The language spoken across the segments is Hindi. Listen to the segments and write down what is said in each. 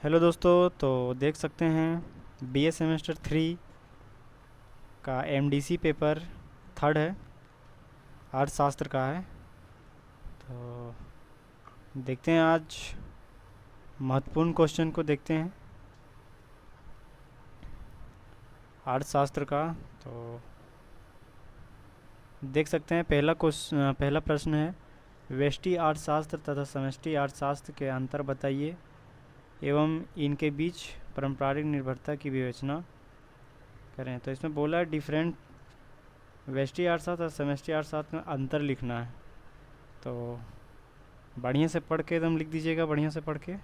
हेलो दोस्तों, तो देख सकते हैं बीए सेमेस्टर 3 का एमडीसी पेपर थर्ड है, अर्थशास्त्र का है। तो देखते हैं आज महत्वपूर्ण क्वेश्चन को देखते हैं अर्थशास्त्र का। तो देख सकते हैं पहला प्रश्न है, व्यष्टि अर्थशास्त्र तथा समष्टि अर्थशास्त्र के अंतर बताइए एवं इनके बीच पारंपरिक निर्भरता की विवेचना करें। तो इसमें बोला है डिफरेंट व्यष्टि अर्थशास्त्र और समष्टि अर्थशास्त्र में अंतर लिखना है। तो बढ़िया से पढ़ के एकदम लिख दीजिएगा, बढ़िया से पढ़ के।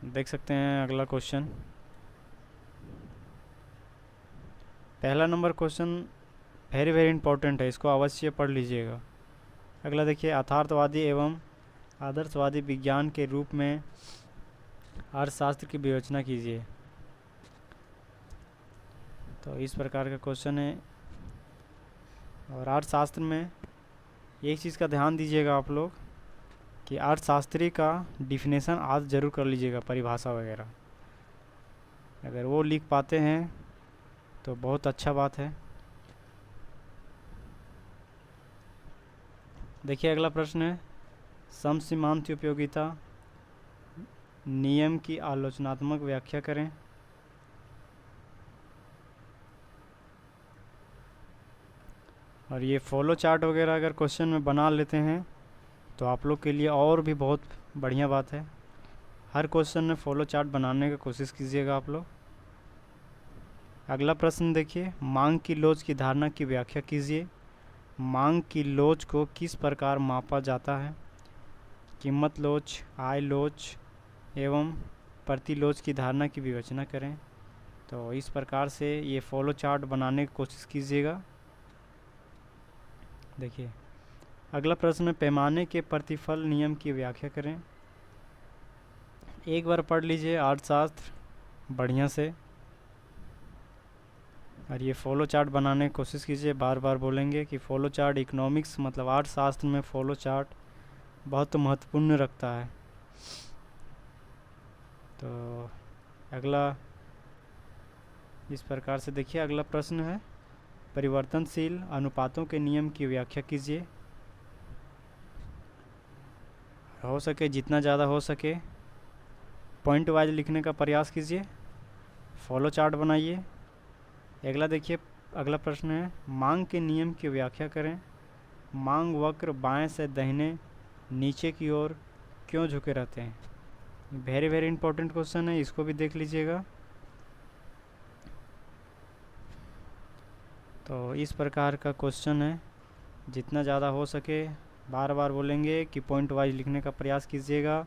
देख सकते हैं अगला क्वेश्चन, पहला number question very very important है, इसको अवश्य पढ़ लीजिएगा। अगला देखिए, यथार्थवादी एवं आदर्शवादी विज्ञान के रूप में अर्थशास्त्र की विवेचना कीजिए। तो इस प्रकार का क्वेश्चन है। और अर्थशास्त्र में एक चीज़ का ध्यान दीजिएगा आप लोग कि अर्थशास्त्री का डिफिनेशन आज ज़रूर कर लीजिएगा, परिभाषा वगैरह अगर वो लिख पाते हैं तो बहुत अच्छा बात है। देखिए अगला प्रश्न है, समसीमांत उपयोगिता नियम की आलोचनात्मक व्याख्या करें। और ये फॉलो चार्ट वगैरह अगर क्वेश्चन में बना लेते हैं तो आप लोग के लिए और भी बहुत बढ़िया बात है। हर क्वेश्चन में फॉलो चार्ट बनाने की कोशिश कीजिएगा आप लोग। अगला प्रश्न देखिए, मांग की लोच की धारणा की व्याख्या कीजिए। मांग की लोच को किस प्रकार मापा जाता है? कीमत लोच, आय लोच एवं प्रति लोच की धारणा की विवेचना करें। तो इस प्रकार से ये फॉलो चार्ट बनाने की कोशिश कीजिएगा। देखिए अगला प्रश्न, पैमाने के प्रतिफल नियम की व्याख्या करें। एक बार पढ़ लीजिए अर्थशास्त्र बढ़िया से, और ये फॉलो चार्ट बनाने की कोशिश कीजिए। बार बार बोलेंगे कि फॉलो चार्ट इकोनॉमिक्स मतलब अर्थशास्त्र में फॉलो चार्ट बहुत महत्वपूर्ण रखता है। तो अगला इस प्रकार से देखिए, अगला प्रश्न है, परिवर्तनशील अनुपातों के नियम की व्याख्या कीजिए। हो सके जितना ज़्यादा हो सके पॉइंट वाइज लिखने का प्रयास कीजिए, फॉलो चार्ट बनाइए। अगला देखिए, अगला प्रश्न है, मांग के नियम की व्याख्या करें। मांग वक्र बाएं से दाहिने नीचे की ओर क्यों झुके रहते हैं? वेरी वेरी इंपॉर्टेंट क्वेश्चन है, इसको भी देख लीजिएगा। तो इस प्रकार का क्वेश्चन है, जितना ज़्यादा हो सके बार बार बोलेंगे कि पॉइंट वाइज लिखने का प्रयास कीजिएगा।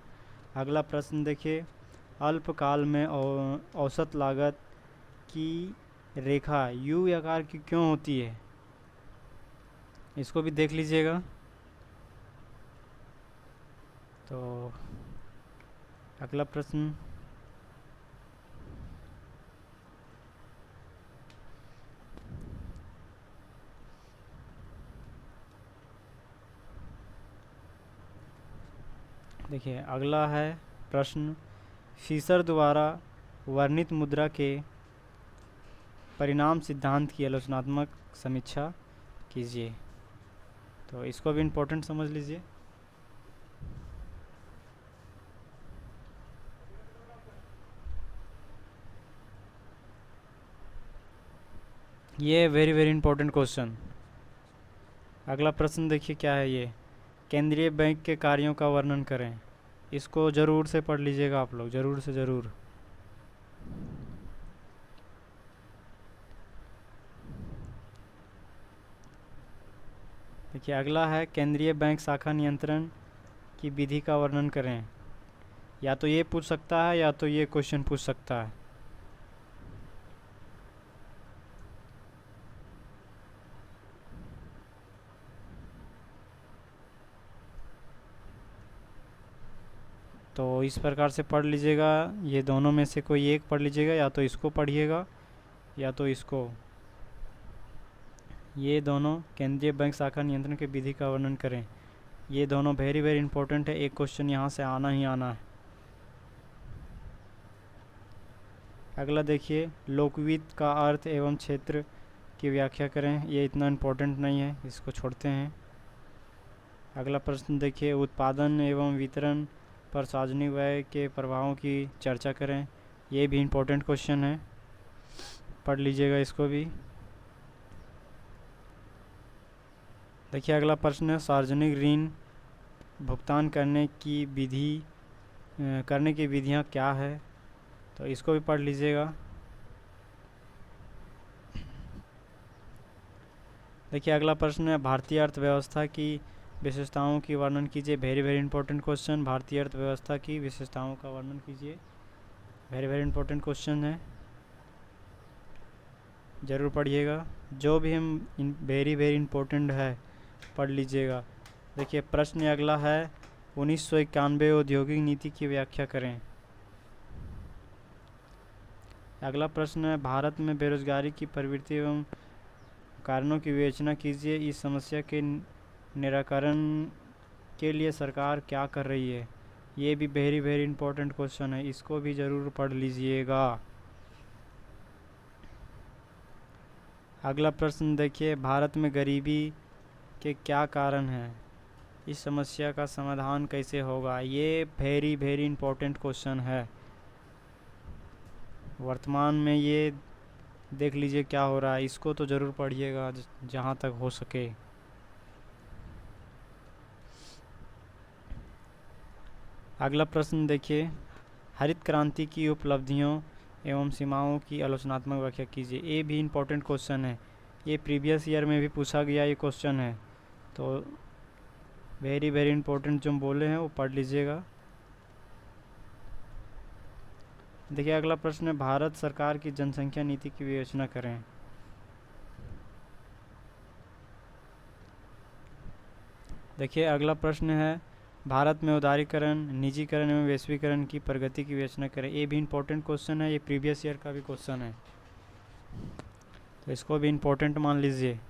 अगला प्रश्न देखिए, अल्पकाल में औसत लागत की रेखा यू आकार की क्यों होती है? इसको भी देख लीजिएगा। तो अगला प्रश्न, देखिए अगला है प्रश्न, फीसर द्वारा वर्णित मुद्रा के परिणाम सिद्धांत की आलोचनात्मक समीक्षा कीजिए। तो इसको भी इम्पोर्टेंट समझ लीजिए। ये वेरी वेरी इंपॉर्टेंट क्वेश्चन। अगला प्रश्न देखिए क्या है, ये केंद्रीय बैंक के कार्यों का वर्णन करें। इसको ज़रूर से पढ़ लीजिएगा आप लोग, ज़रूर से ज़रूर। देखिए अगला है, केंद्रीय बैंक शाखा नियंत्रण की विधि का वर्णन करें। या तो ये पूछ सकता है या तो ये क्वेश्चन पूछ सकता है। तो इस प्रकार से पढ़ लीजिएगा, ये दोनों में से कोई एक पढ़ लीजिएगा, या तो इसको पढ़िएगा या तो इसको। ये दोनों केंद्रीय बैंक शाखा नियंत्रण की विधि का वर्णन करें। ये दोनों वेरी वेरी इंपॉर्टेंट है, एक क्वेश्चन यहाँ से आना ही आना है। अगला देखिए, लोकवित्त का अर्थ एवं क्षेत्र की व्याख्या करें। ये इतना इम्पोर्टेंट नहीं है, इसको छोड़ते हैं। अगला प्रश्न देखिए, उत्पादन एवं वितरण पर सार्वजनिक व्यय के प्रभावों की चर्चा करें। ये भी इम्पोर्टेंट क्वेश्चन है, पढ़ लीजिएगा इसको भी। देखिए अगला प्रश्न है, सार्वजनिक ऋण भुगतान करने की विधियां क्या है, तो इसको भी पढ़ लीजिएगा। देखिए अगला प्रश्न है, भारतीय अर्थव्यवस्था की विशेषताओं की वर्णन कीजिए। वेरी वेरी इंपॉर्टेंट क्वेश्चन, भारतीय अर्थव्यवस्था की विशेषताओं का वर्णन कीजिए। वेरी वेरी इंपॉर्टेंट क्वेश्चन है, ज़रूर पढ़िएगा। जो भी हम वेरी वेरी इंपॉर्टेंट है पढ़ लीजिएगा। देखिए प्रश्न अगला है, 1991 औद्योगिक नीति की व्याख्या करें। अगला प्रश्न है, भारत में बेरोजगारी की प्रवृत्ति एवं कारणों की विवेचना कीजिए। इस समस्या के निराकरण के लिए सरकार क्या कर रही है। ये भी वेरी वेरी इंपॉर्टेंट क्वेश्चन है, इसको भी ज़रूर पढ़ लीजिएगा। अगला प्रश्न देखिए, भारत में गरीबी के क्या कारण हैं, इस समस्या का समाधान कैसे होगा। ये वेरी वेरी इंपॉर्टेंट क्वेश्चन है, वर्तमान में ये देख लीजिए क्या हो रहा है, इसको तो ज़रूर पढ़िएगा जहाँ तक हो सके। अगला प्रश्न देखिए, हरित क्रांति की उपलब्धियों एवं सीमाओं की आलोचनात्मक व्याख्या कीजिए। ये भी इम्पोर्टेंट क्वेश्चन है, ये प्रीवियस ईयर में भी पूछा गया ये क्वेश्चन है, तो वेरी वेरी इंपॉर्टेंट जो हम बोले हैं वो पढ़ लीजिएगा। देखिए अगला प्रश्न है, भारत सरकार की जनसंख्या नीति की विवेचना करें। देखिए अगला प्रश्न है, भारत में उदारीकरण, निजीकरण एवं वैश्वीकरण की प्रगति की विवेचना करें। ये भी इम्पोर्टेंट क्वेश्चन है, ये प्रीवियस ईयर का भी क्वेश्चन है, तो इसको भी इम्पोर्टेंट मान लीजिए।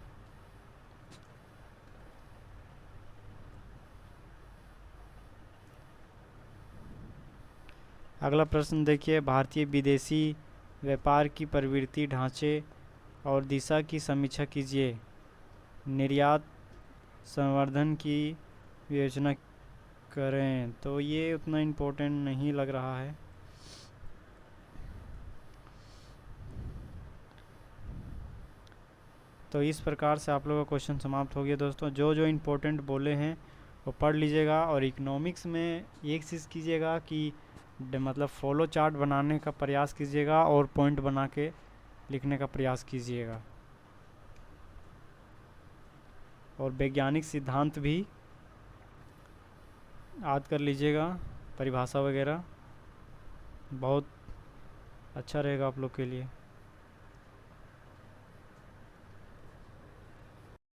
अगला प्रश्न देखिए, भारतीय विदेशी व्यापार की प्रवृत्ति, ढांचे और दिशा की समीक्षा कीजिए। निर्यात संवर्धन की विवेचना करें, तो ये उतना इम्पोर्टेंट नहीं लग रहा है। तो इस प्रकार से आप लोगों का क्वेश्चन समाप्त हो गया दोस्तों। जो जो इम्पोर्टेंट बोले हैं वो पढ़ लीजिएगा। और इकोनॉमिक्स में एक चीज़ कीजिएगा कि मतलब फॉलो चार्ट बनाने का प्रयास कीजिएगा और पॉइंट बना के लिखने का प्रयास कीजिएगा। और वैज्ञानिक सिद्धांत भी याद कर लीजिएगा, परिभाषा वगैरह बहुत अच्छा रहेगा आप लोग के लिए।